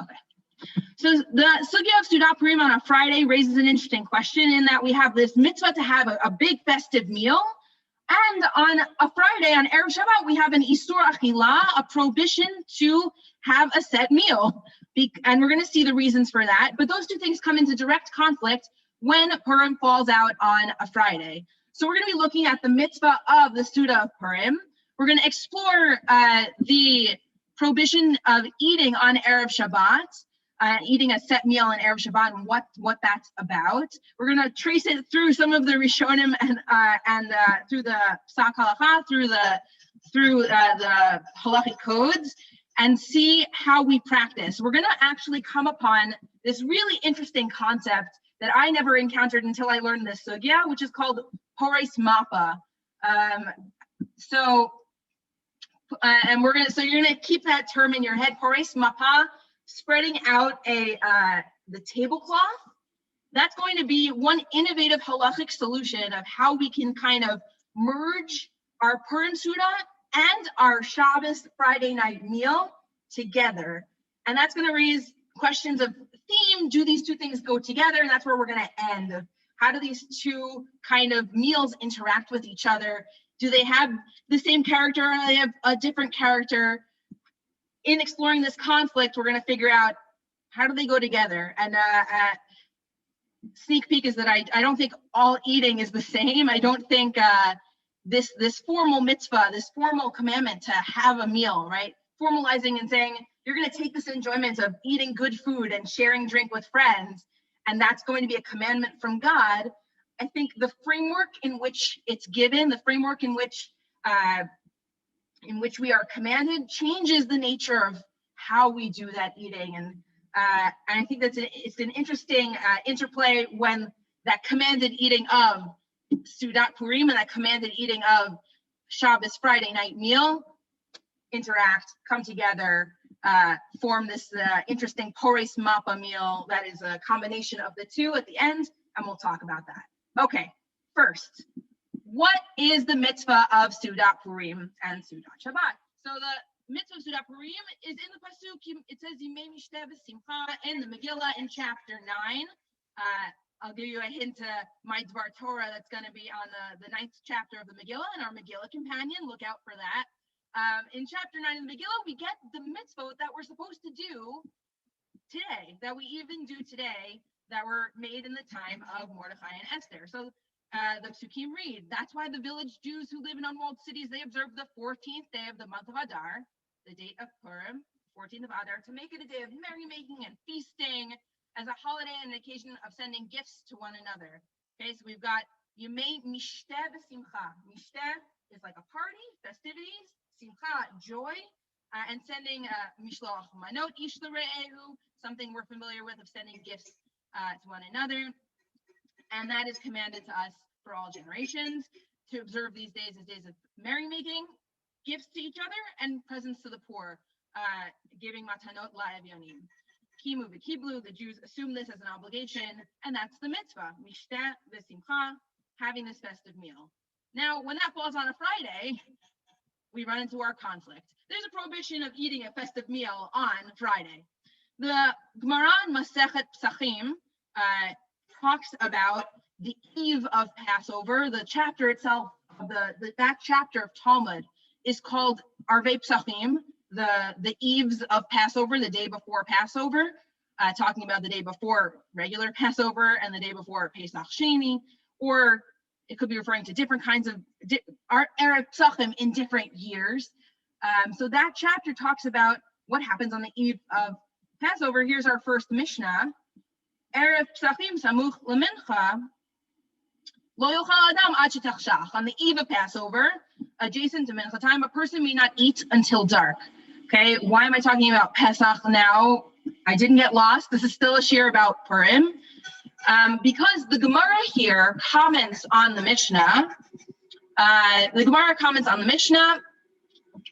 Okay. So the sugya of Seuda Purim on a Friday raises an interesting question in that we have this mitzvah to have a big festive meal. And on a Friday, on Erev Shabbat, we have an Isur Achila, a prohibition to have a set meal. And we're going to see the reasons for that. But those two things come into direct conflict when Purim falls out on a Friday. So we're going to be looking at the mitzvah of the Seuda of Purim. We're going to explore the prohibition of eating on Erev Shabbat, eating a set meal on Erev Shabbat and what that's about. We're going to trace it through some of the Rishonim and through the Psak Halacha, through the halachic codes, and see how we practice. We're going to actually come upon this really interesting concept that I never encountered until I learned this sugya, which is called Porous Mapa. So you're gonna keep that term in your head, Porous Mapa, spreading out the tablecloth. That's going to be one innovative halachic solution of how we can kind of merge our Purim Seuda and our Shabbos Friday night meal together. And that's going to raise questions of theme. Do these two things go together? And that's where we're going to end. How do these two kind of meals interact with each other? Do they have the same character or do they have a different character? In exploring this conflict, we're going to figure out how do they go together. And sneak peek is that I don't think all eating is the same. I don't think this formal mitzvah, this formal commandment to have a meal, right? Formalizing and saying, you're going to take this enjoyment of eating good food and sharing drink with friends, and that's going to be a commandment from God. I think the framework in which it's given, the framework in which we are commanded, changes the nature of how we do that eating. And I think it's an interesting interplay when that commanded eating of Seudat Purim and that commanded eating of Shabbos Friday night meal interact, come together, form this interesting Porous Mapa meal that is a combination of the two at the end, and we'll talk about that. Okay, first, what is the mitzvah of Seudat Purim and Seudat Shabbat? So the mitzvah of Seudat Purim is in the pasuk. It says Yimei Mishteh V'Simcha in the Megillah in chapter 9. I'll give you a hint to my Dvar Torah that's going to be on the 9th chapter of the Megillah and our Megillah companion. Look out for that. In chapter 9 of the Megillah, we get the mitzvot that we're supposed to do today, that we even do today, that were made in the time of Mordechai and Esther. So the psukim read, that's why the village Jews who live in unwalled cities, they observe the 14th day of the month of Adar, the date of Purim, 14th of Adar, to make it a day of merrymaking and feasting, as a holiday and an occasion of sending gifts to one another. Okay, so we've got Yimei Mishteh V'Simcha. Mishteh is like a party, festivities. Simcha, joy, and sending Mishloach Manot Ish L'Re'ehu, something we're familiar with of sending gifts to one another. And that is commanded to us for all generations, to observe these days as days of merrymaking, gifts to each other, and presents to the poor, giving matanot la'avyonim. Kimu v'kiblu, the Jews assume this as an obligation, and that's the mitzvah, mishteh v'simcha, having this festive meal. Now, when that falls on a Friday, we run into our conflict. There's a prohibition of eating a festive meal on Friday. The Gemara in Masechet Psachim talks about the eve of Passover. The chapter itself, that chapter of Talmud is called Arvei Psachim, the eves of Passover, the day before Passover, talking about the day before regular Passover and the day before Pesach Sheni, or it could be referring to different kinds of Erev Psachim in different years. So that chapter talks about what happens on the eve of Passover. Here's our first Mishnah. Erev Psachim samuch lemincha lo yochal adam ad shetachshach. On the eve of Passover, adjacent to Mincha time, a person may not eat until dark. Okay, why am I talking about Pesach now? I didn't get lost. This is still a shir about Purim. Because the Gemara here comments on the Mishnah.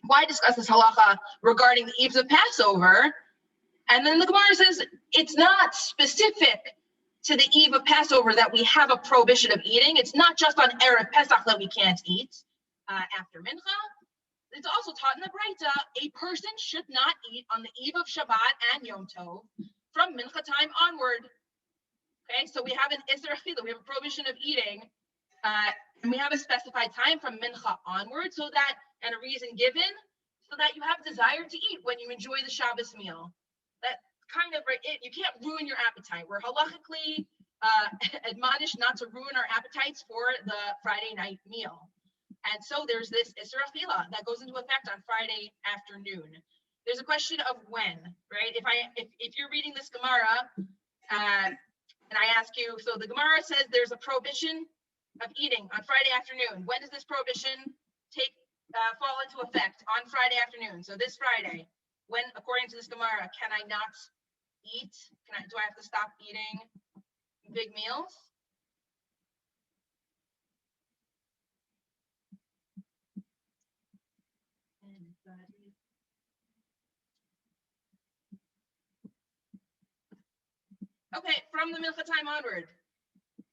Why discuss this halacha regarding the eves of Passover? And then the Gemara says it's not specific to the eve of Passover that we have a prohibition of eating. It's not just on Erev Pesach that we can't eat after Mincha. It's also taught in the Breita, a person should not eat on the eve of Shabbat and Yom Tov from mincha time onward. Okay, so we have an Isser Achila, we have a prohibition of eating, and we have a specified time from mincha onward, so that, and a reason given, so that you have desire to eat when you enjoy the Shabbos meal. That's kind of it. You can't ruin your appetite. We're halachically admonished not to ruin our appetites for the Friday night meal. And so there's this Isser Achila that goes into effect on Friday afternoon. There's a question of when, right? If you're reading this Gemara, and I ask you, so the Gemara says there's a prohibition of eating on Friday afternoon. When does this prohibition fall into effect? On Friday afternoon. So this Friday, when, according to this Gemara, can I not eat? Do I have to stop eating big meals? Okay, from the mincha time onward,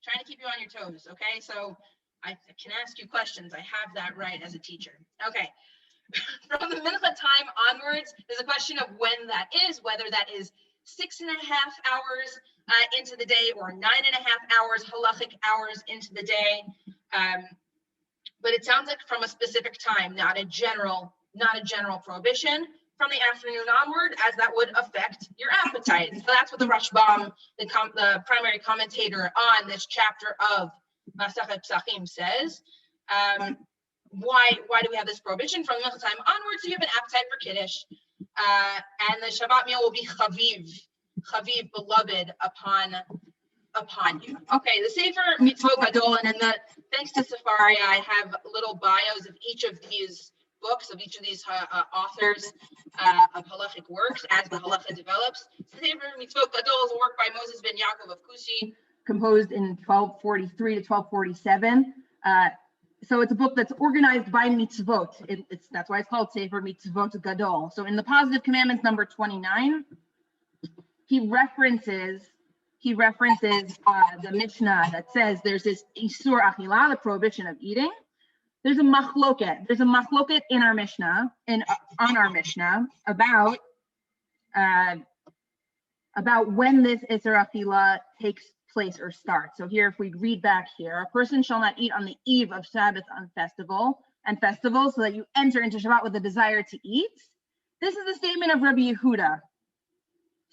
trying to keep you on your toes. Okay, so I can ask you questions. I have that right as a teacher. Okay, from the mincha time onwards, there's a question of when that is, whether that is 6.5 hours into the day or 9.5 hours, halachic hours into the day. But it sounds like from a specific time, not a general prohibition from the afternoon onward, as that would affect your appetite. So that's what the Rashbam, the primary commentator on this chapter of Masachet Psachim, says. Why do we have this prohibition from the mincha time onwards? So you have an appetite for kiddush, and the Shabbat meal will be chaviv, beloved upon you. Okay, the Sefer Mitzvot Gadol, and then thanks to Safari, I have little bios of each of these books, of each of these authors of halachic works as the halacha develops. Sefer Mitzvot Gadol is a work by Moses ben Yaakov of Kushi, composed in 1243 to 1247. So it's a book that's organized by mitzvot. That's why it's called Sefer Mitzvot Gadol. So in the positive commandments number 29, he references the Mishnah that says there's this Isur Achila, the prohibition of eating. There's a machloket. There's a machloket in our Mishnah, on our Mishnah, about when this Isur Achila takes place or starts. So here, if we read back here, a person shall not eat on the eve of Sabbath and festivals, so that you enter into Shabbat with a desire to eat. This is the statement of Rabbi Yehuda.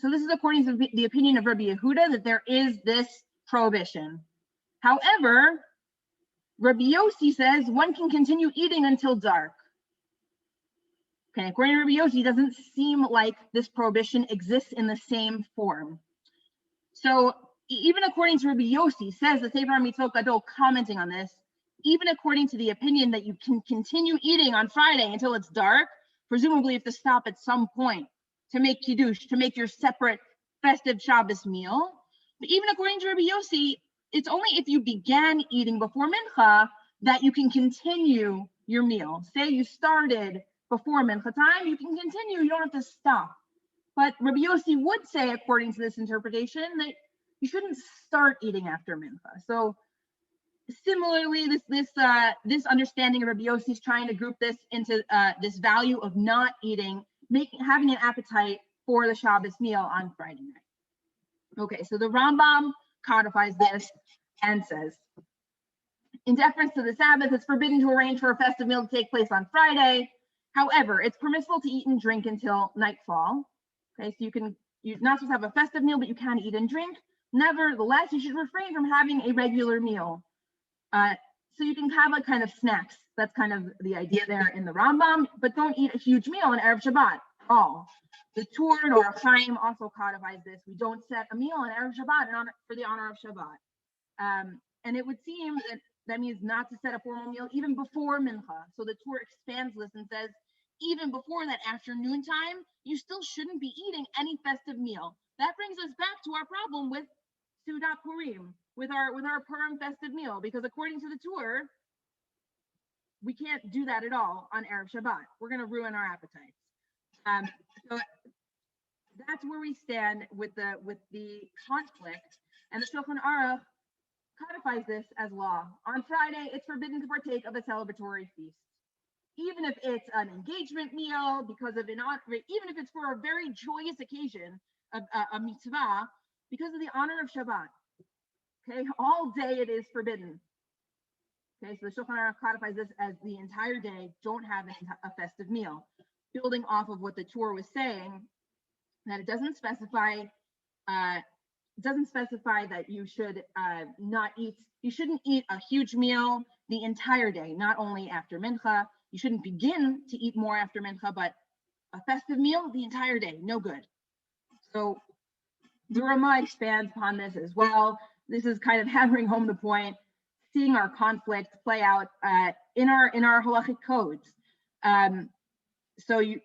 So this is according to the opinion of Rabbi Yehuda, that there is this prohibition. However, Rabbi Yossi says one can continue eating until dark. Okay, according to Rabbi Yossi, it doesn't seem like this prohibition exists in the same form. So even according to Rabbi Yossi, says the Sefer Mitzvot Gadol, commenting on this, even according to the opinion that you can continue eating on Friday until it's dark, presumably you have to stop at some point to make kiddush, to make your separate festive Shabbos meal. But even according to Rabbi Yossi, it's only if you began eating before mincha that you can continue your meal. Say you started before mincha time, you can continue, you don't have to stop. But Rabbi Yossi would say, according to this interpretation, that you shouldn't start eating after mincha. So similarly, this understanding of Rabbi Yossi is trying to group this into this value of not eating, having an appetite for the Shabbos meal on Friday night. Okay, so the Rambam codifies this and says, in deference to the Sabbath, it's forbidden to arrange for a festive meal to take place on Friday. However, it's permissible to eat and drink until nightfall. Okay, so you're not supposed to have a festive meal, but you can eat and drink. Nevertheless, you should refrain from having a regular meal. So you can have like kind of snacks. That's kind of the idea there in the Rambam, but don't eat a huge meal on Erev Shabbat at all. The Tur or Chaim also codifies this. We don't set a meal on Erev Shabbat for the honor of Shabbat. And it would seem that means not to set a formal meal even before Mincha. So the Tur expands this and says, even before that afternoon time, you still shouldn't be eating any festive meal. That brings us back to our problem with Seuda Purim, with our Purim festive meal, because according to the Tur, we can't do that at all on Erev Shabbat. We're going to ruin our appetites. So that's where we stand with the conflict, and the Shulchan Aruch codifies this as law. On Friday, it's forbidden to partake of a celebratory feast. even if it's an engagement meal, because of even if it's for a very joyous occasion, a mitzvah, because of the honor of Shabbat. Okay, all day it is forbidden. Okay, so the Shulchan Aruch codifies this as the entire day, don't have a festive meal. Building off of what the Torah was saying, that it doesn't specify that you should you shouldn't eat a huge meal the entire day, not only after mincha. You shouldn't begin to eat more after mincha, but a festive meal the entire day, no good. So the Ramah expands upon this as well. This is kind of hammering home the point, seeing our conflict play out in our halachic codes. So I'm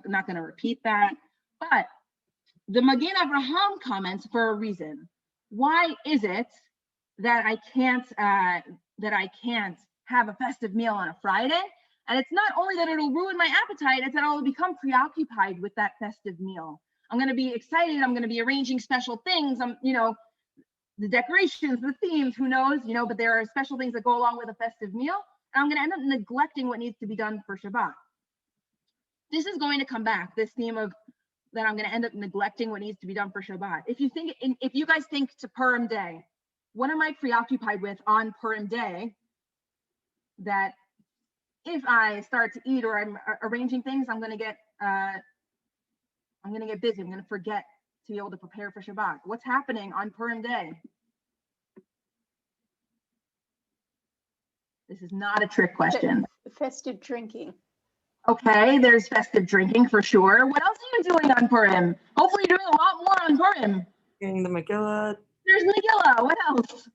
not going to repeat that, but the Magen Avraham comments for a reason. Why is it that I can't have a festive meal on a Friday? And it's not only that it'll ruin my appetite, it's that I'll become preoccupied with that festive meal. I'm going to be excited. I'm going to be arranging special things. The decorations, the themes, who knows, but there are special things that go along with a festive meal. And I'm going to end up neglecting what needs to be done for Shabbat. This is going to come back, this theme of that I'm going to end up neglecting what needs to be done for Shabbat. If you guys think to Purim day, what am I preoccupied with on Purim day that if I start to eat or I'm arranging things, I'm going to get busy. I'm going to forget to be able to prepare for Shabbat. What's happening on Purim day? This is not a trick question. Festive drinking. Okay, there's festive drinking for sure. What else are you doing on Purim? Hopefully you're doing a lot more on Purim. Reading the Megillah. There's Megillah. What else?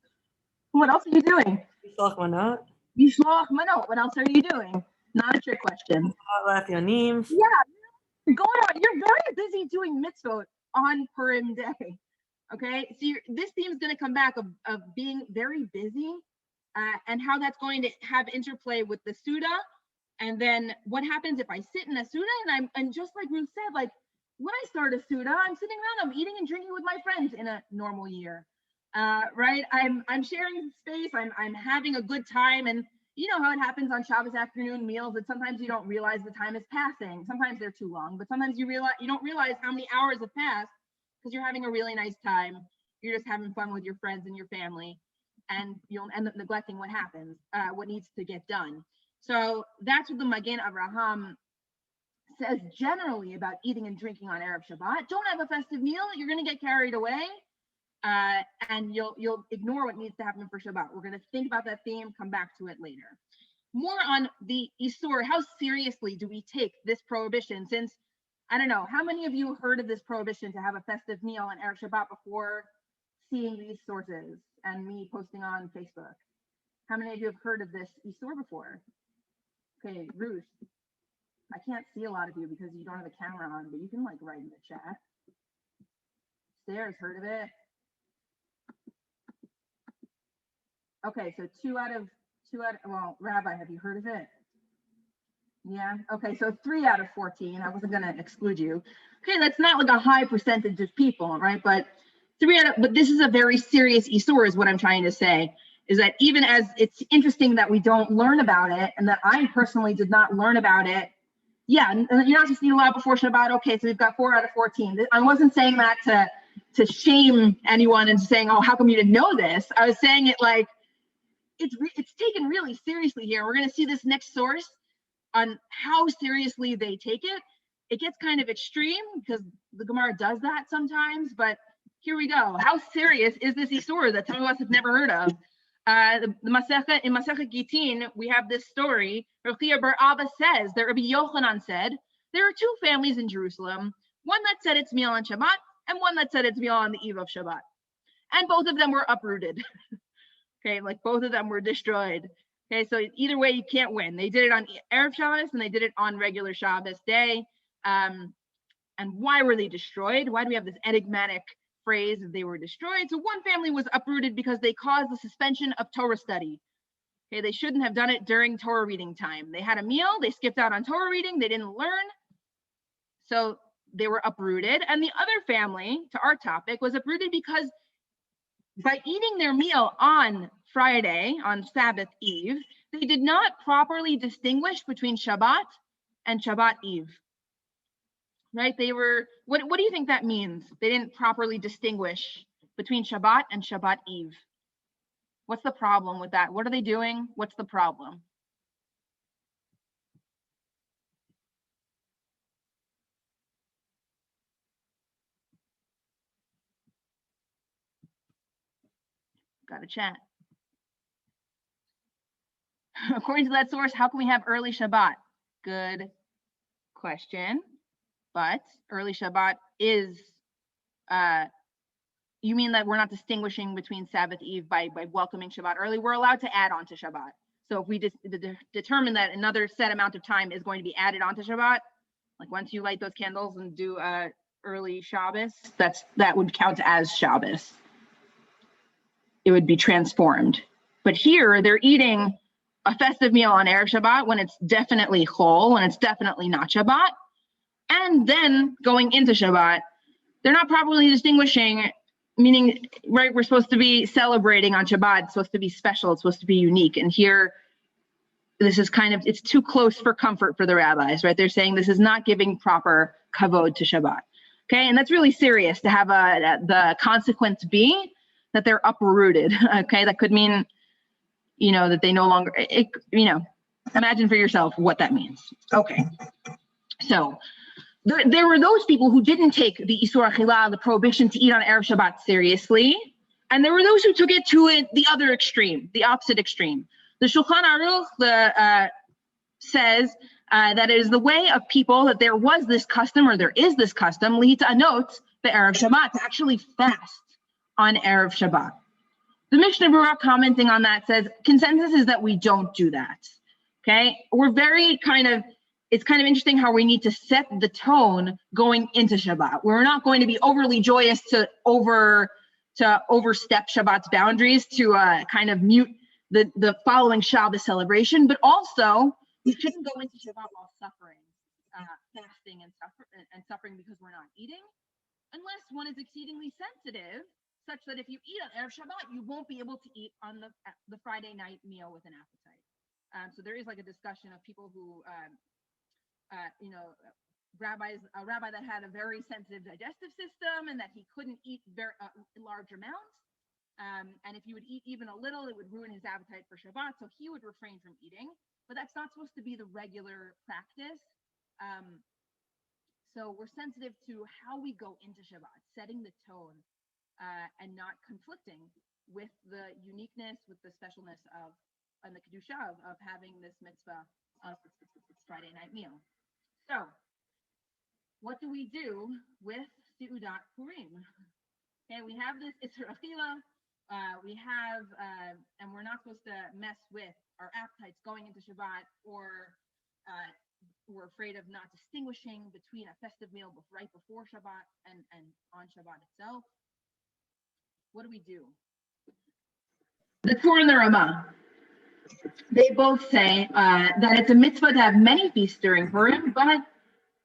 What else are you doing? Mishloach manot. Mishloach manot. What else are you doing? Not a trick question. Yonim. Yeah, you're very busy doing mitzvot on Purim day. Okay, so this theme is going to come back of being very busy and how that's going to have interplay with the Seuda. And then what happens if I sit in a Seuda and just like Ruth said, like when I start a Seuda, I'm sitting around, I'm eating and drinking with my friends in a normal year, right? I'm sharing space, I'm having a good time, and you know how it happens on Shabbos afternoon meals that sometimes you don't realize the time is passing. Sometimes they're too long, but sometimes you don't realize how many hours have passed because you're having a really nice time. You're just having fun with your friends and your family, and you'll end up neglecting what needs to get done. So that's what the Magen Avraham says generally about eating and drinking on Erev Shabbat. Don't have a festive meal. You're going to get carried away, and you'll ignore what needs to happen for Shabbat. We're going to think about that theme, come back to it later. More on the Isur. How seriously do we take this prohibition? Since, I don't know, how many of you heard of this prohibition to have a festive meal on Erev Shabbat before seeing these sources and me posting on Facebook? How many of you have heard of this Isur before? Okay, Ruth, I can't see a lot of you because you don't have a camera on, but you can like write in the chat. Sarah's heard of it. Okay, so two out of, well, Rabbi, have you heard of it? Yeah, okay, so 3 out of 14. I wasn't gonna exclude you. Okay, that's not like a high percentage of people, right? But but this is a very serious Isur is what I'm trying to say. Is that even as it's interesting that we don't learn about it, and that I personally did not learn about it. Yeah, you're not just eat a lot before Shabbat. Okay, so we've got 4 out of 14. I wasn't saying that to shame anyone and saying, oh, how come you didn't know this? I was saying it like it's taken really seriously here. We're going to see this next source on how seriously they take it. It gets kind of extreme because the Gemara does that sometimes, but here we go. How serious is this Isur that some of us have never heard of? In Masechet Gitin, we have this story. Rav Chia bar Abba says that Rabbi Yochanan said there are 2 families in Jerusalem, one that said it's meal on Shabbat and one that said it's meal on the eve of Shabbat, and both of them were uprooted. Okay, like both of them were destroyed. Okay, so either way you can't win. They did it on Erev Shabbos and they did it on regular Shabbos day. And why were they destroyed? Why do we have this enigmatic phrase that they were destroyed? So one family was uprooted because they caused the suspension of Torah study. Okay, they shouldn't have done it during Torah reading time. They had a meal, they skipped out on Torah reading, they didn't learn, so they were uprooted. And the other family, to our topic, was uprooted because by eating their meal on Friday, on Sabbath Eve, They did not properly distinguish between Shabbat and Shabbat Eve. Right? They were, what do you think that means? They didn't properly distinguish between Shabbat and Shabbat Eve. What's the problem with that? What are they doing? What's the problem? Got to chat. According to that source, how can we have early Shabbat? Good question. But early Shabbat is, you mean that we're not distinguishing between Sabbath Eve by welcoming Shabbat early? We're allowed to add on to Shabbat. So if we just determine that another set amount of time is going to be added onto Shabbat, like once you light those candles and do early Shabbos, that would count as Shabbos. It would be transformed. But here they're eating a festive meal on Erev Shabbat when it's definitely Chol, when it's definitely not Shabbat. And then going into Shabbat, they're not properly distinguishing, meaning, right, we're supposed to be celebrating on Shabbat. It's supposed to be special. It's supposed to be unique. And here, this is kind of, it's too close for comfort for the rabbis, right? They're saying this is not giving proper kavod to Shabbat. Okay, and that's really serious to have the consequence be that they're uprooted. Okay, that could mean, that they no longer, imagine for yourself what that means. Okay, so there were those people who didn't take the Isur Achila, the prohibition to eat on Erev Shabbat seriously, and there were those who took it to the other extreme, the opposite extreme. The Shulchan Aruch says that it is the way of people that there was this custom, or there is this custom, li'tanot be'erev Shabbat, to actually fast on Erev Shabbat. The Mishnah Berurah commenting on that says, consensus is that we don't do that. Okay, we're very it's kind of interesting how we need to set the tone going into Shabbat. We're not going to be overly joyous to overstep Shabbat's boundaries to kind of mute the following Shabbos celebration, but also we shouldn't go into Shabbat while suffering, fasting and suffering because we're not eating, unless one is exceedingly sensitive, such that if you eat on Erev Shabbat, you won't be able to eat on the Friday night meal with an appetite. So there is like a discussion of people who, a rabbi that had a very sensitive digestive system and that he couldn't eat very large amounts. And if you would eat even a little, it would ruin his appetite for Shabbat. So he would refrain from eating, but that's not supposed to be the regular practice. So we're sensitive to how we go into Shabbat, setting the tone, and not conflicting with the uniqueness, with the specialness and the kedusha of having this mitzvah of Friday night meal. So, what do we do with Seudat Purim? Okay, we have this Isur Achila. We have, and we're not supposed to mess with our appetites going into Shabbat, or we're afraid of not distinguishing between a festive meal right before Shabbat and on Shabbat itself. What do we do? The Torah and the Ramah, they both say that it's a mitzvah to have many feasts during Purim, but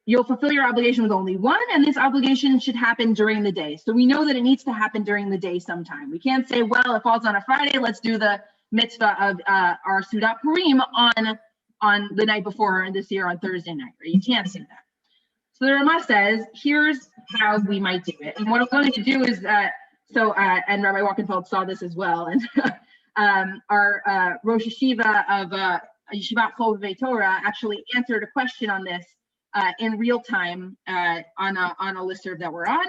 you'll fulfill your obligation with only one, and this obligation should happen during the day. So we know that it needs to happen during the day sometime. We can't say, well, it falls on a Friday, let's do the mitzvah of our Seudat Purim on the night before, and this year on Thursday night. Right? You can't say that. So the Ramah says, here's how we might do it. And what I'm going to do is, and Rabbi Walkenfeld saw this as well, and our Rosh Yeshiva of Yeshivat Chol V'Vei Torah actually answered a question on this in real time on a listserv that we're on.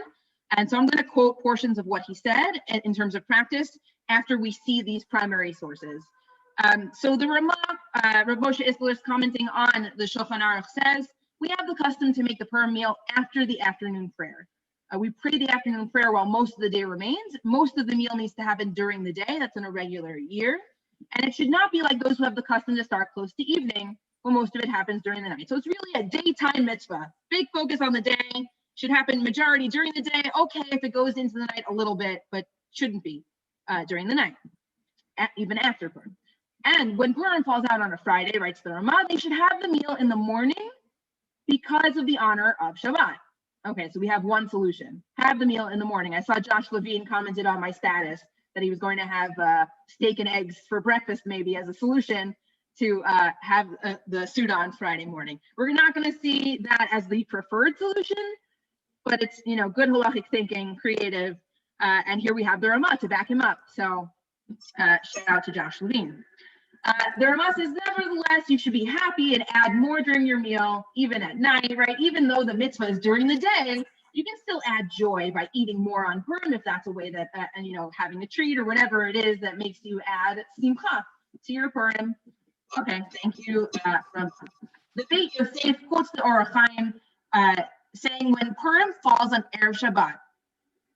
And so I'm going to quote portions of what he said in terms of practice after we see these primary sources. So the Ramah, Rav Moshe Isler, commenting on the Shulchan Aruch, says, we have the custom to make the Purim meal after the afternoon prayer. We pray the afternoon prayer while most of the day remains. Most of the meal needs to happen during the day. That's in a regular year. And it should not be like those who have the custom to start close to evening, when most of it happens during the night. So it's really a daytime mitzvah. Big focus on the day. Should happen majority during the day. Okay, if it goes into the night a little bit, but shouldn't be during the night, even after Purim. And when Purim falls out on a Friday, writes the Ramah, they should have the meal in the morning because of the honor of Shabbat. Okay, so we have one solution. Have the meal in the morning. I saw Josh Levine commented on my status that he was going to have steak and eggs for breakfast maybe as a solution. to have the Seuda on Friday morning. We're not going to see that as the preferred solution, but it's, you know, good halachic thinking, creative, and here we have the Ramah to back him up. So shout out to Josh Levine. The Ramah says, nevertheless, you should be happy and add more during your meal, even at night, right? Even though the mitzvah is during the day, you can still add joy by eating more on Purim if that's a way that, and you know, having a treat or whatever it is that makes you add simcha to your Purim. Okay, thank you. The Beit Yosef quotes the Orach Chaim saying, when Purim falls on Erev Shabbat,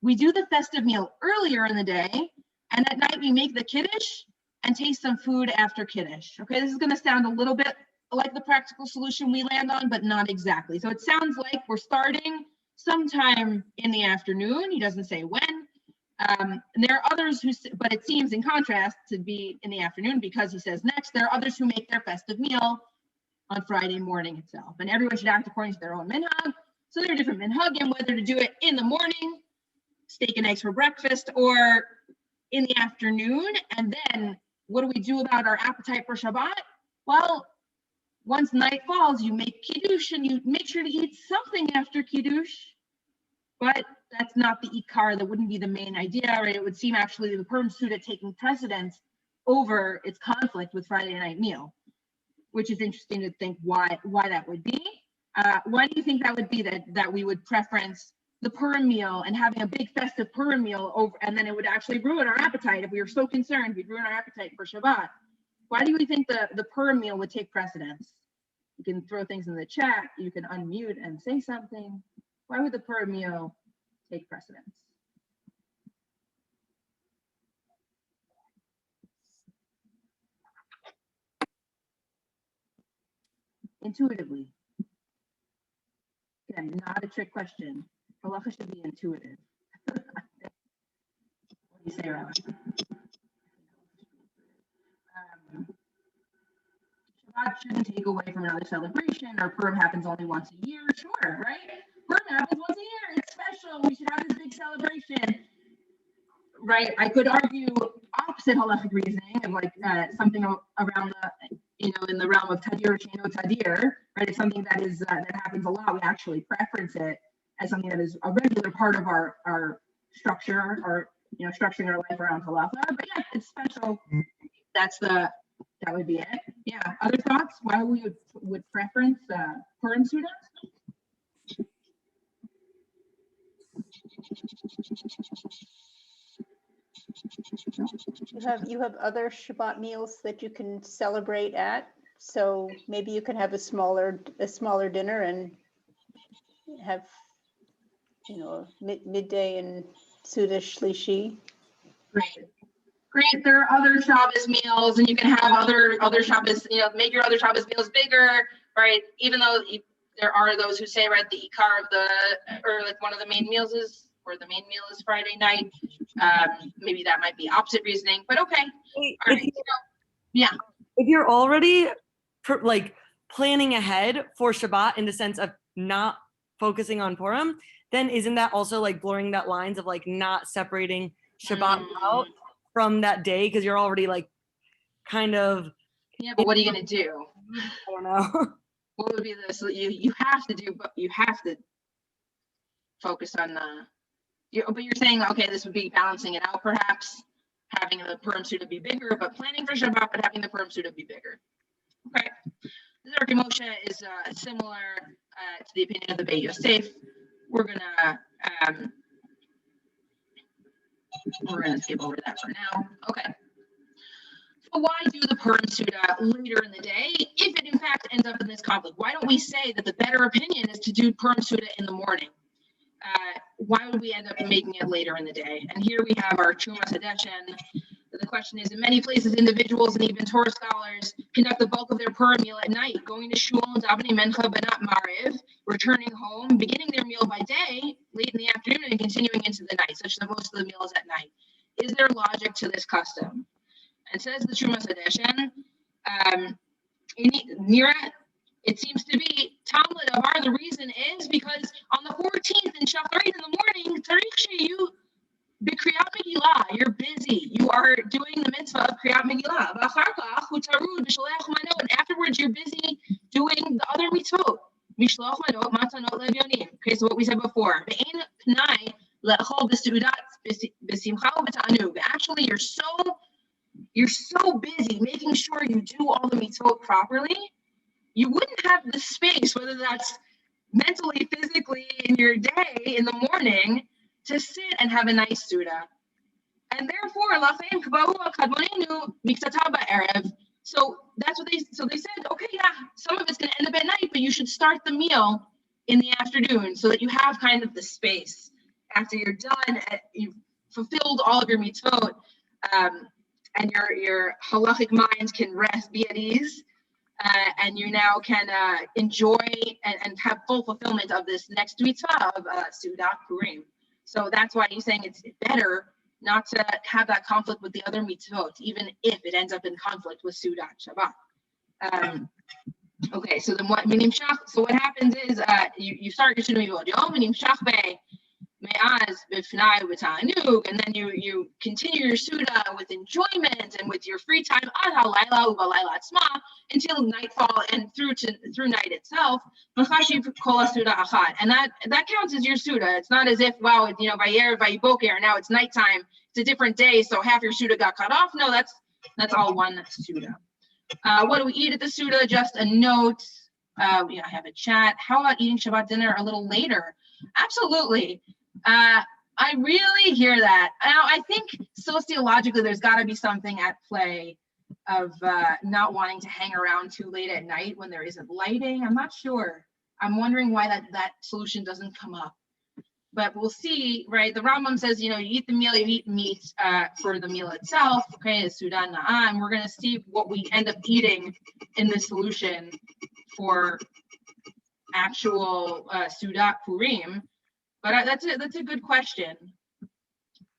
we do the festive meal earlier in the day, and at night we make the Kiddush and taste some food after Kiddush. Okay, this is going to sound a little bit like the practical solution we land on, but not exactly. So it sounds like we're starting sometime in the afternoon. He doesn't say when. And there are others who, but it seems in contrast to be in the afternoon because he says next, there are others who make their festive meal on Friday morning itself. And everyone should act according to their own minhag. So there are different minhagim, whether to do it in the morning, steak and eggs for breakfast, or in the afternoon. And then what do we do about our appetite for Shabbat? Well, once night falls, you make Kiddush and you make sure to eat something after Kiddush. But that's not the ikar. That wouldn't be the main idea, right? It would seem actually the Purim Seuda taking precedence over its conflict with Friday night meal, which is interesting to think why that would be. Why do you think that would be, that we would preference the Purim meal and having a big festive Purim meal over, and then it would actually ruin our appetite? If we were so concerned, we'd ruin our appetite for Shabbat. Why do we think the Purim meal would take precedence? You can throw things in the chat. You can unmute and say something. Why would the Purim meal take precedence? Intuitively. Again, not a trick question. Halacha should be intuitive. What do you say, Rabbi? Shabbat shouldn't take away from another celebration, or Purim happens only once a year. Sure, right? Purim happens once a year. It's special. We should have this big celebration. Right? I could argue opposite halachic reasoning of like something around the, you know, in the realm of tadir sheno tadir, right? It's something that is that happens a lot. We actually preference it as something that is a regular part of our structure, or, you know, structuring our life around halacha. But yeah, it's special. That would be it. Yeah. Other thoughts? Why we would preference Purim Seuda? You have other Shabbat meals that you can celebrate at, so maybe you can have a smaller dinner and have, you know, midday and Seuda Shlishi. Great. There are other Shabbos meals, and you can have other Shabbos, you know, make your other Shabbos meals bigger, right? Even though there are those who say, right, the ikar of the, or like one of the main meals is, or the main meal is Friday night. Maybe that might be opposite reasoning, but okay. All right. Yeah. If you're already like planning ahead for Shabbat in the sense of not focusing on Purim, then isn't that also like blurring that lines of like not separating Shabbat out from that day, because you're already like kind of. Yeah, but what are you gonna do? I don't know. What would be this? You have to do, but you have to focus on the. But you're saying, okay, this would be balancing it out, perhaps having the Purim Seuda be bigger, but planning for Shabbat, but having the Purim Seuda be bigger. Okay. The Zerki Moshe is similar to the opinion of the Beit Yosef. We're gonna skip over that for now. Okay. So why do the Purim Seuda later in the day if it in fact ends up in this conflict? Why don't we say that the better opinion is to do Purim Seuda in the morning? Why would we end up making it later in the day? And here we have our Trumas Hadeshen. The question is, in many places, individuals and even Torah scholars conduct the bulk of their Purim meal at night, going to shul and davening mencha but not mariv, returning home, beginning their meal by day, late in the afternoon, and continuing into the night, such that most of the meal is at night. Is there logic to this custom? And says the Trumas Hadeshen, it seems to be Talmud Avar. The reason is because on the 14th in Shacharit in the morning, Tarich Sheyu B'Kriyat Megillah Megillah, you're busy. You are doing the mitzvah of Kriyat Megillah. And afterwards, you're busy doing the other mitzvot. Mishloach manot, matanot levyonim. Okay, so what we said before. Ve'ein pnai le'achol b'seudat b'simcha u'b'ta'anug. Actually, you're so busy making sure you do all the mitzvot properly, you wouldn't have the space, whether that's mentally, physically, in your day, in the morning, to sit and have a nice Seuda. And therefore, lachem k'ba'u kadmonenu miktatar ba'erev. So that's what they said, okay, yeah, some of it's going to end up at night, but you should start the meal in the afternoon so that you have kind of the space after you're done, you've fulfilled all of your mitzvot, and your halachic mind can rest, be at ease, and you now can enjoy and have full fulfillment of this next mitzvah of Seuda Purim. So that's why he's saying it's better not to have that conflict with the other mitzvot, even if it ends up in conflict with Seudat Shabbat. Okay, so then what happens is you start your Seuda mitzvot, and then you continue your Seuda with enjoyment and with your free time until nightfall and through night itself. And that counts as your Seuda. It's not as if, wow, Vayer Vayiboker, now it's nighttime, it's a different day, so half your Seuda got cut off. No, that's all one Seuda. What do we eat at the Seuda? Just a note. I have a chat. How about eating Shabbat dinner a little later? Absolutely. I really hear that. Now, I think sociologically, there's got to be something at play of not wanting to hang around too late at night when there isn't lighting. I'm not sure. I'm wondering why that solution doesn't come up. But we'll see, right? The Rambam says, you eat the meal, you eat meat for the meal itself. Okay, it's Seuda Na'am. We're going to see what we end up eating in this solution for actual Seudat Purim. But that's a good question.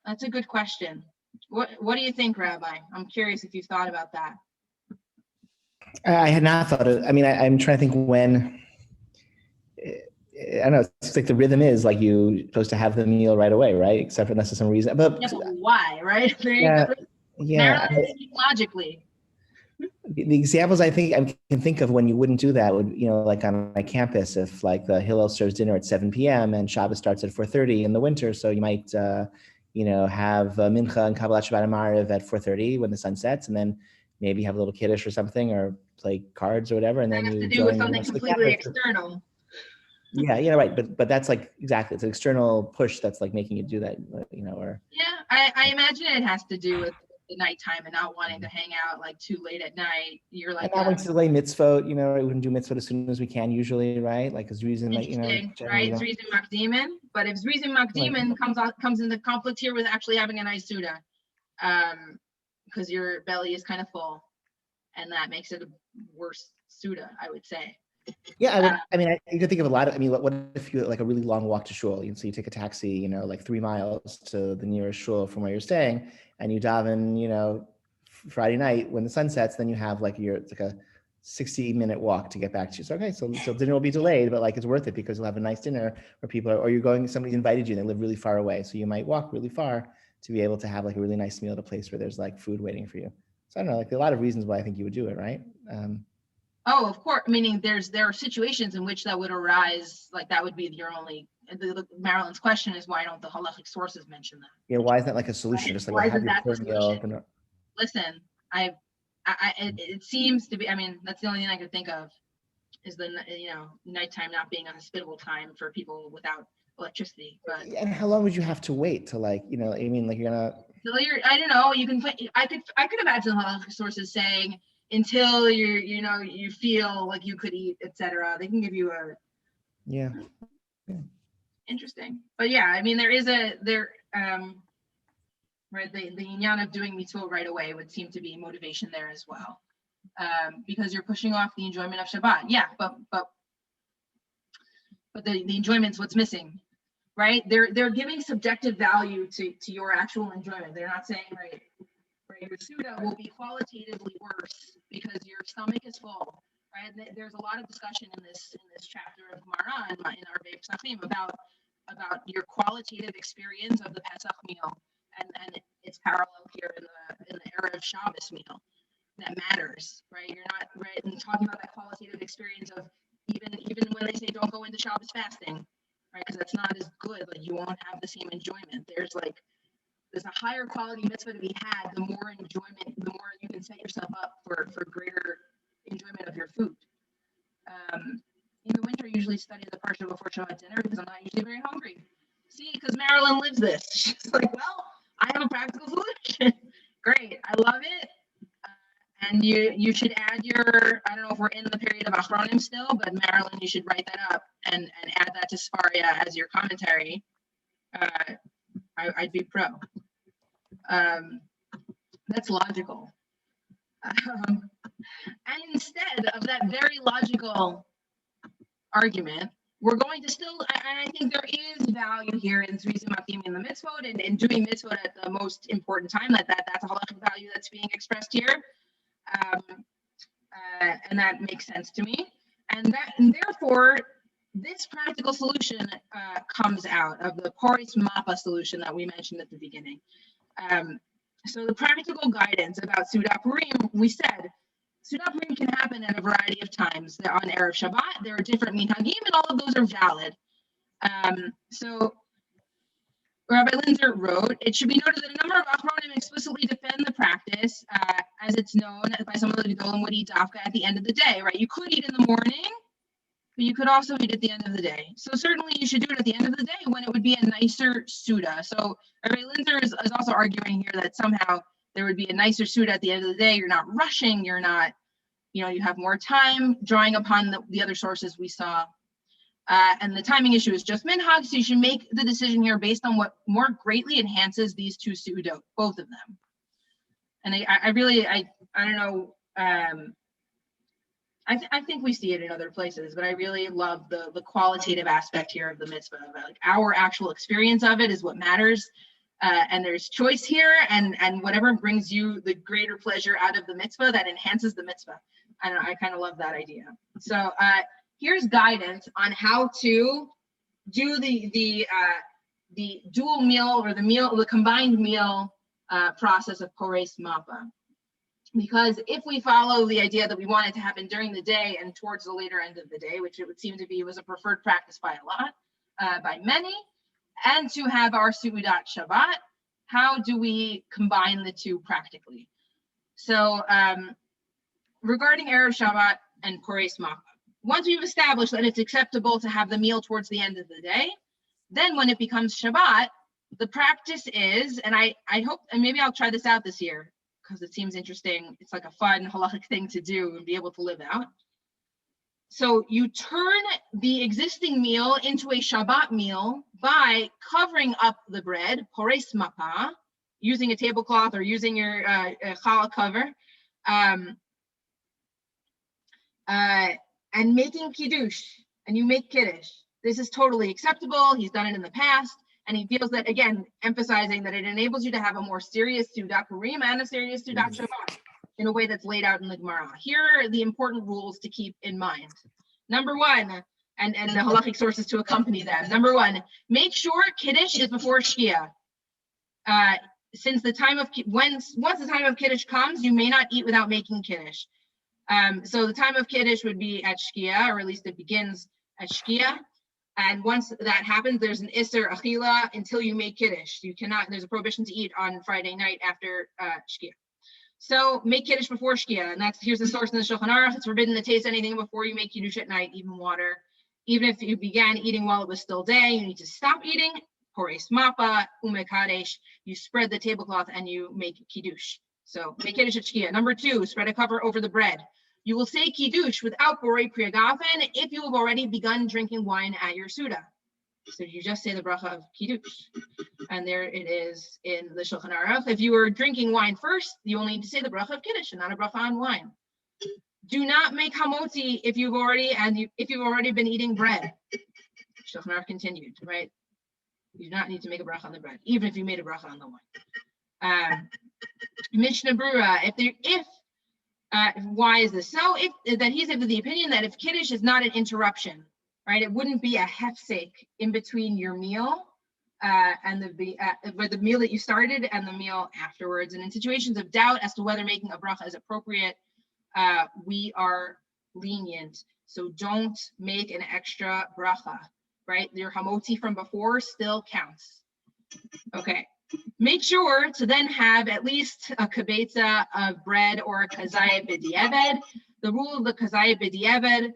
That's a good question. What do you think, Rabbi? I'm curious if you've thought about that. I had not thought of. I mean, I'm trying to think when. I don't know. It's like the rhythm is like you're supposed to have the meal right away, right? Except unless there's some reason. But why, right? Yeah. Logically. The examples I can think of when you wouldn't do that would, like on my campus, if like the Hillel serves dinner at 7 p.m. and Shabbos starts at 4:30 in the winter, so you might, have Mincha and Kabbalat Shabbat and Mariv at 4:30 when the sun sets, and then maybe have a little kiddush or something, or play cards or whatever, and then that has you to do with something completely external. Yeah, right. But that's like exactly, it's an external push that's like making you do that, or. Yeah, I imagine it has to do with the nighttime and not wanting to hang out like too late at night. You're like, and not wanting to delay mitzvot, we wouldn't do mitzvot as soon as we can usually, right? Like as reason, like, right? Zrizim Makdimin. But if Zrizim Makdimin comes into conflict here with actually having a nice Seuda, because your belly is kind of full, and that makes it a worse Seuda, I would say. Yeah, you could think of a lot of. What if you like a really long walk to shul? So you take a taxi, like 3 miles to the nearest shul from where you're staying, and you daven, Friday night when the sun sets. Then you have it's like a 60-minute walk to get back to you. So okay, so dinner will be delayed, but like it's worth it because you'll have a nice dinner where people are, or you're going. Somebody's invited you, and they live really far away, so you might walk really far to be able to have like a really nice meal at a place where there's like food waiting for you. So I don't know, like there are a lot of reasons why I think you would do it, right? Oh, of course. Meaning there are situations in which that would arise, like that would be your only. Marilyn's question is, why don't the halachic sources mention that? Yeah, why isn't that like a solution? Just like why isn't that the solution? Listen, it seems to be. That's the only thing I could think of is the nighttime not being a hospitable time for people without electricity. But and how long would you have to wait to like you're gonna? I don't know. You can. I could imagine the halachic sources saying, until you feel like you could eat, etc. They can give you a interesting. But yeah, there is right, the inyan of doing mitzvah right away would seem to be motivation there as well, because you're pushing off the enjoyment of Shabbat. Yeah, but the enjoyment's what's missing, right? They're giving subjective value to your actual enjoyment. They're not saying right, your Seuda will be qualitatively worse because your stomach is full, right? There's a lot of discussion in this chapter of Gemara in our Pesachim about your qualitative experience of the Pesach meal and it's parallel here in the era of Shabbos meal that matters, right? You're not right and talking about that qualitative experience of even when they say don't go into Shabbos fasting, right? Because that's not as good. Like you won't have the same enjoyment. There's a higher quality mitzvah to be had. The more enjoyment, the more you can set yourself up for greater enjoyment of your food. In the winter, I usually study the parsha before Shabbat dinner because I'm not usually very hungry. See, because Marilyn lives this. She's like, well, I have a practical solution. Great, I love it. And you should add your, I don't know if we're in the period of Achronim still, but Marilyn, you should write that up and add that to Sfaria as your commentary. I'd be pro. That's logical. And instead of that very logical argument, we're going to still, and I think there is value here in Zrizim Akim in the mitzvot and doing mitzvot at the most important time. That's a halachic value that's being expressed here. And that makes sense to me. And therefore, this practical solution comes out of the Porous Mapa solution that we mentioned at the beginning. So the practical guidance about Seuda Purim, we said, Seuda Purim can happen at a variety of times. They're on Erev Shabbat, there are different minhagim, and all of those are valid. So Rabbi Linzer wrote, it should be noted that a number of Achronim explicitly defend the practice, as it's known by some of the Gedolim would eat dafka at the end of the day, right? You could eat in the morning, but you could also eat at the end of the day. So certainly you should do it at the end of the day when it would be a nicer Seuda. So Rabbi Linzer is also arguing here that somehow there would be a nicer Seuda at the end of the day. You're not rushing, you're not, you have more time, drawing upon the other sources we saw. And the timing issue is just minhag, so you should make the decision here based on what more greatly enhances these two Seudot, both of them. And I don't know, I think we see it in other places, but I really love the qualitative aspect here of the mitzvah. Like our actual experience of it is what matters, and there's choice here, and whatever brings you the greater pleasure out of the mitzvah that enhances the mitzvah. I kind of love that idea. So here's guidance on how to do the dual meal or the combined meal process of Porous Mapa. Because if we follow the idea that we want it to happen during the day and towards the later end of the day, which it would seem to be was a preferred practice by a lot, by many, and to have our Seudat Shabbat, how do we combine the two practically? So regarding Erev Shabbat and Porous Mapa, once we've established that it's acceptable to have the meal towards the end of the day, then when it becomes Shabbat, the practice is, and I hope, and maybe I'll try this out this year, because it seems interesting. It's like a fun halachic thing to do and be able to live out. So you turn the existing meal into a Shabbat meal by covering up the bread, Porous Mapa, using a tablecloth or using your challah cover, and making kiddush, and you make kiddush. This is totally acceptable. He's done it in the past. And he feels that, again, emphasizing that it enables you to have a more serious Seuda Purim and a serious Seuda Shabbat in a way that's laid out in the Gemara. Here are the important rules to keep in mind. Number one, and the halachic sources to accompany them. Number one, make sure Kiddush is before Shkia. Since the time of, once the time of Kiddush comes, you may not eat without making Kiddush. So the time of Kiddush would be at Shkia, or at least it begins at Shkia. And once that happens, there's an Isser Achila until you make Kiddush. You cannot, there's a prohibition to eat on Friday night after Shkia. So make Kiddush before Shkia. And here's the source in the Shulchan Aruch. It's forbidden to taste anything before you make Kiddush at night, even water. Even if you began eating while it was still day, you need to stop eating. Porous Mapa, Umekadesh. You spread the tablecloth and you make Kiddush. So make Kiddush at Shkia. Number two, spread a cover over the bread. You will say Kiddush without Borei Preoccupied if you have already begun drinking wine at your Seuda. So you just say the bracha of Kiddush. And there it is in the Shulchan Aruch. If you are drinking wine first, you only need to say the bracha of Kiddush and not a bracha on wine. Do not make hamotzi if you've already been eating bread. Shulchan Aruch continued, right? You do not need to make a bracha on the bread, even if you made a bracha on the wine. Mishnah Berurah, why is this? So that he's of the opinion that if Kiddush is not an interruption, right, it wouldn't be a hefsek in between your meal, with the meal that you started and the meal afterwards. And in situations of doubt as to whether making a bracha is appropriate, we are lenient. So don't make an extra bracha, right? Your hamotzi from before still counts. Okay. Make sure to then have at least a kibetza of bread or a kazaya b'di'eved. The rule of the kazaya b'di'eved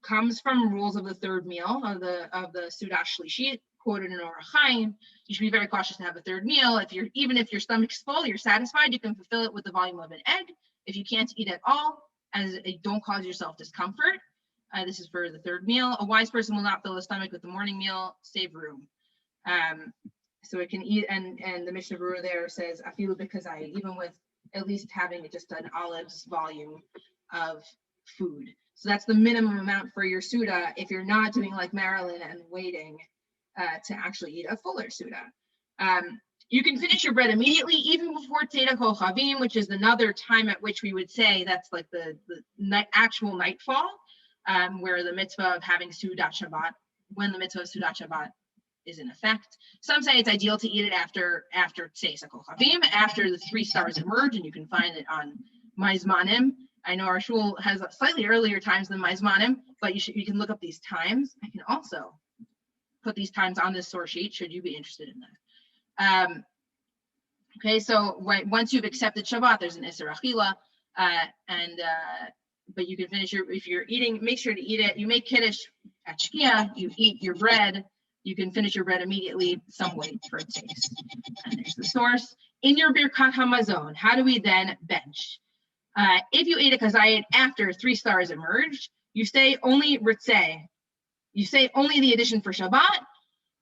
comes from rules of the third meal of the Seuda Shlishit, quoted in Orach Chaim. You should be very cautious to have a third meal. Even if your stomach's full, you're satisfied, you can fulfill it with the volume of an egg. If you can't eat at all, as it don't cause yourself discomfort, this is for the third meal. A wise person will not fill his stomach with the morning meal, save room. So it can eat, and the Mishnah Berurah there says afilu b'kazai, even with at least having just an olive's volume of food. So that's the minimum amount for your Seuda if you're not doing like Marilyn and waiting to actually eat a fuller Seuda. You can finish your bread immediately, even before Teda Kochavim, which is another time at which we would say that's like the actual nightfall, where the mitzvah of having Seudat Shabbat, when the mitzvah of Seudat Shabbat is in effect. Some say it's ideal to eat it after Tzeis HaKochavim, after the 3 stars emerge, and you can find it on Maizmanim. I know our shul has slightly earlier times than Maizmanim, but you can look up these times. I can also put these times on this source sheet, should you be interested in that. Okay, so once you've accepted Shabbat, there's an Isser Achila, but you can finish if you're eating, make sure to eat it. You make Kiddush at Shkia, you eat your bread, you can finish your bread immediately, some wait for a taste. And there's the source. In your Birkat HaMazon, how do we then bench? If you ate a kazayit after 3 stars emerged, you say only ritzeh. You say only the addition for Shabbat.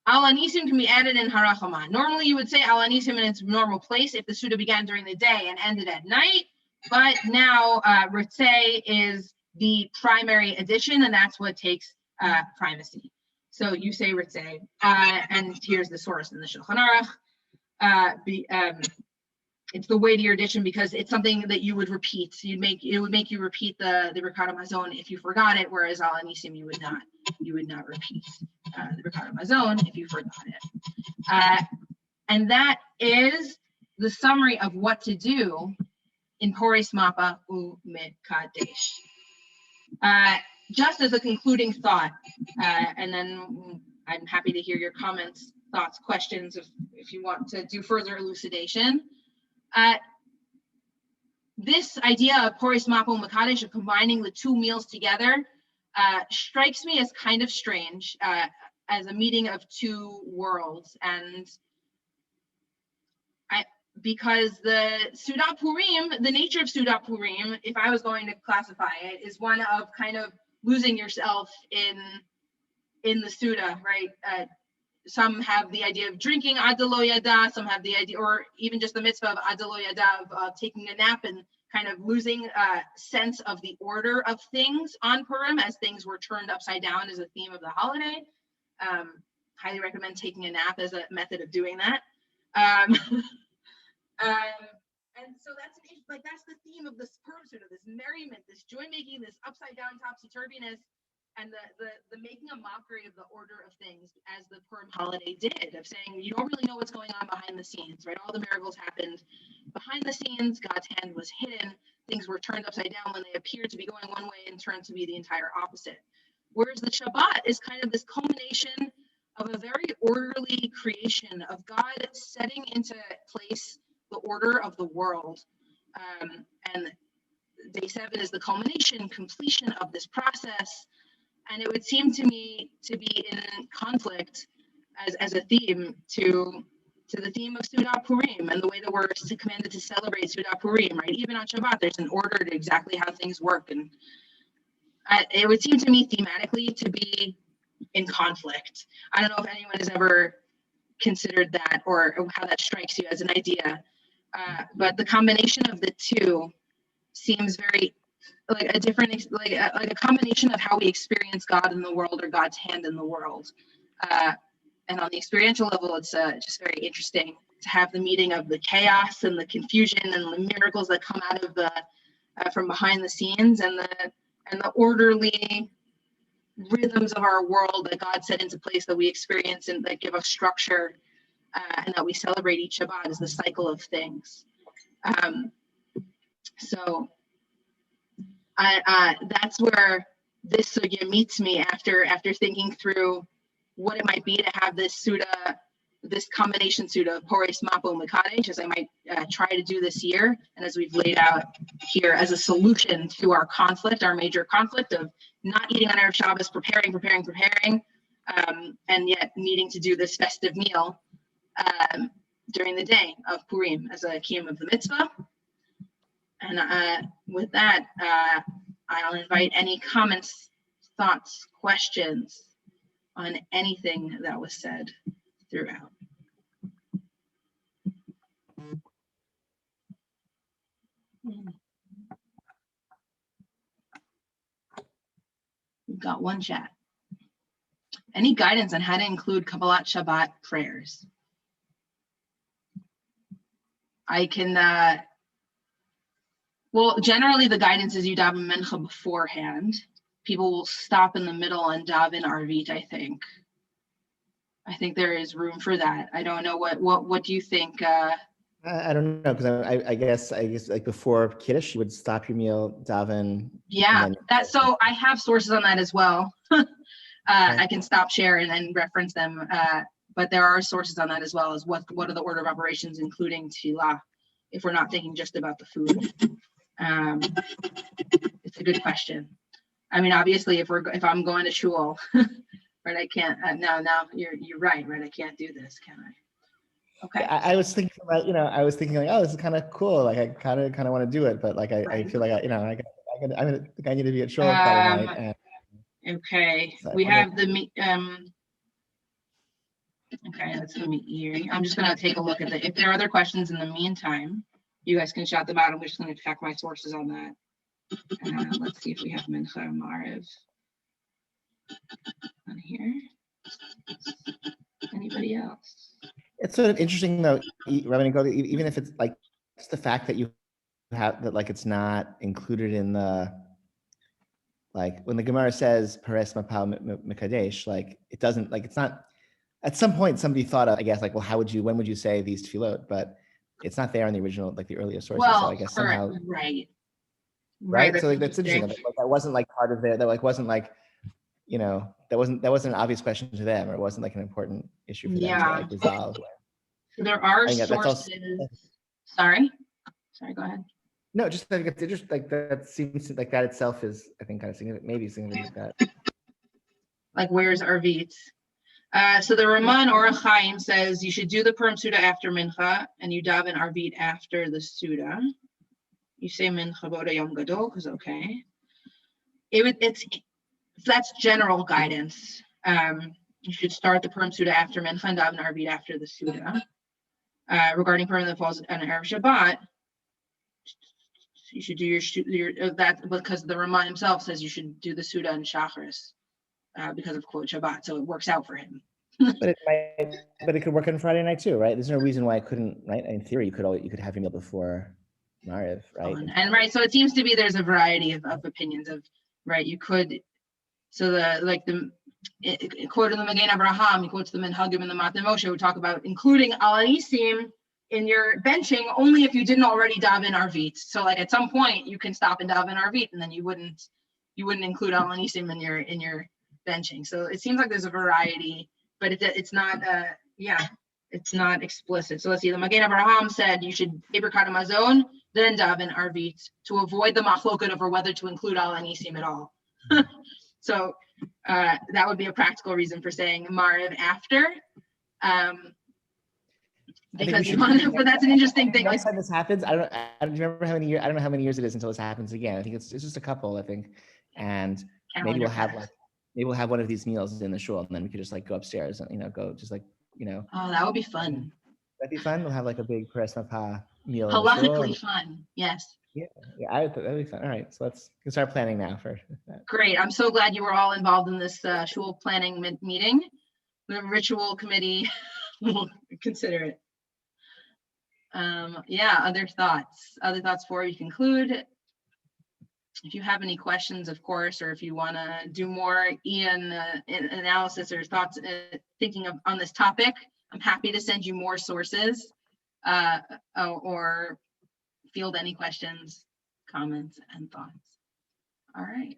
Al Anisim can be added in Harachaman. Normally you would say Al Anisim in its normal place if the Seuda began during the day and ended at night, but now ritzeh is the primary addition, and that's what takes primacy. So you say ritzeh, and here's the source in the Shulchan Aruch. It's the weightier addition because it's something that you would repeat. It would make you repeat the Birkat HaMazon if you forgot it, whereas Al Anisim you would not repeat the Birkat HaMazon if you forgot it. And that is the summary of what to do in Porous Mapa u'Mekadesh. Just as a concluding thought, and then I'm happy to hear your comments, thoughts, questions if you want to do further elucidation. This idea of Porous Mapa u'Mekadesh, of combining the 2 meals together, strikes me as kind of strange, as a meeting of 2 worlds, and because the Seudat Purim, the nature of Seudat Purim, if I was going to classify it, is one of kind of losing yourself in the Seuda, right? Some have the idea of drinking ad lo yada, some have the idea, or even just the mitzvah of ad lo yada, of taking a nap and kind of losing sense of the order of things on Purim, as things were turned upside down as a theme of the holiday. Highly recommend taking a nap as a method of doing that. And so that's the theme of this Purim Seuda, this merriment, this joy making, this upside down topsy-turviness, and the making a mockery of the order of things, as the Purim holiday did, of saying you don't really know what's going on behind the scenes, right? All the miracles happened behind the scenes. God's hand was hidden. Things were turned upside down when they appeared to be going one way and turned to be the entire opposite. Whereas the Shabbat is kind of this culmination of a very orderly creation of God setting into place the order of the world. And day 7 is the culmination, completion of this process. And it would seem to me to be in conflict as a theme to the theme of Seudat Purim and the way that we're commanded to celebrate Seudat Purim, right? Even on Shabbat, there's an order to exactly how things work. And it would seem to me thematically to be in conflict. I don't know if anyone has ever considered that or how that strikes you as an idea. But the combination of the 2 seems very like a different, like a combination of how we experience God in the world or God's hand in the world. And on the experiential level, it's just very interesting to have the meeting of the chaos and the confusion and the miracles that come out of the from behind the scenes, and the orderly rhythms of our world that God set into place that we experience and that give us structure, and that we celebrate each Shabbat is the cycle of things. So that's where this sugya meets me after thinking through what it might be to have this Seuda, this combination Seuda of Porous Mapa and Mekadesh, as I might try to do this year, and as we've laid out here as a solution to our conflict, our major conflict of not eating on Erev Shabbos, preparing, and yet needing to do this festive meal during the day of Purim as a kiyum of the mitzvah. And with that, I'll invite any comments, thoughts, questions on anything that was said throughout. We've got one chat. Any guidance on how to include Kabbalat Shabbat prayers? I can, well, generally the guidance is you daven mincha beforehand. People will stop in the middle and daven arvit, I think. I think there is room for that. I don't know, what do you think? I don't know, because I guess like before Kiddush, you would stop your meal, daven. Yeah, so I have sources on that as well. I can stop share and then reference them, but there are sources on that as well as what are the order of operations, including tefillah, if we're not thinking just about the food. It's a good question. I mean, obviously, if I'm going to shul, right, I can't. No, you're right. I can't do this, can I? Okay. I was thinking about, like, oh, this is kind of cool. Like, I kind of want to do it, but like, I feel like I think I need to be at shul Friday night. Okay, so we have the okay, that's the meat. I'm just gonna take a look at if there are other questions in the meantime, you guys can shout them out. I'm just gonna check my sources on that. Let's see if we have Mincha and Mariv on here. Anybody else? It's sort of interesting though, Rabbanit Goldie, even if it's like just the fact that you have that, like, it's not included in the, like, when the Gemara says Porous Mapa Mekadesh, like, it doesn't, like, it's not, at some point somebody thought of, I guess, like, well, when would you say these tefillot? But it's not there in the original, like the earliest sources. Well, so I guess somehow, right. So like, that's interesting. Like, that wasn't like part of that like wasn't like, that wasn't an obvious question to them, or it wasn't like an important issue for them to like resolve. There are sources. Sorry, go ahead. No, just like it's just like that seems like that itself is, I think, kind of significant, maybe significant like that. Like, where's Arvit? So the Raman Orach Chaim says you should do the Purim Seuda after Mincha, and you daven Arvit after the Seuda. You say Mincha Boda Yom Gadol, because okay. That's general guidance. You should start the Purim Seuda after Mincha and daven Arvit after the Seuda. Regarding Purim that falls on Erev Shabbat, you should do your that, because the Raman himself says you should do the Seuda and Shacharis because of quote Shabbat, so it works out for him. but it could work on Friday night too, right? There's no reason why it couldn't, right? In theory, you could have your meal before Mariv, right? And right, so it seems to be there's a variety of opinions of, right, you could, so quote in the Magen Avraham, he quotes the Minhagim and the Matan Moshe, who talk about including Al Anisim in your benching only if you didn't already daven Arvit. So like at some point you can stop and daven Arvit, and then you wouldn't include Al Anisim in your benching. So it seems like there's a variety, but it's not it's not explicit. So let's see, the Magen Avraham said you should paper cut a mazon, then daven Arvit to avoid the machloket over whether to include Al Anisim at all. So that would be a practical reason for saying Mariv after, because you want to, but that's an interesting thing. Next time this happens, I don't remember how many years. I don't know how many years it is until this happens again. I think it's just a couple, I think, and maybe we'll have one of these meals in the shul, and then we could just like go upstairs and go just like Oh, that would be fun. That'd be fun. We'll have like a big Porous Mapa meal. Halachically fun, yes. Yeah, that'd be fun. All right, so let's start planning now for that. Great. I'm so glad you were all involved in this shul planning meeting. The ritual committee will consider it. Other thoughts before we conclude. if you have any questions, of course, or if you want to do more Ian analysis or thoughts thinking of on this topic, I'm happy to send you more sources or field any questions, comments, and thoughts. All right.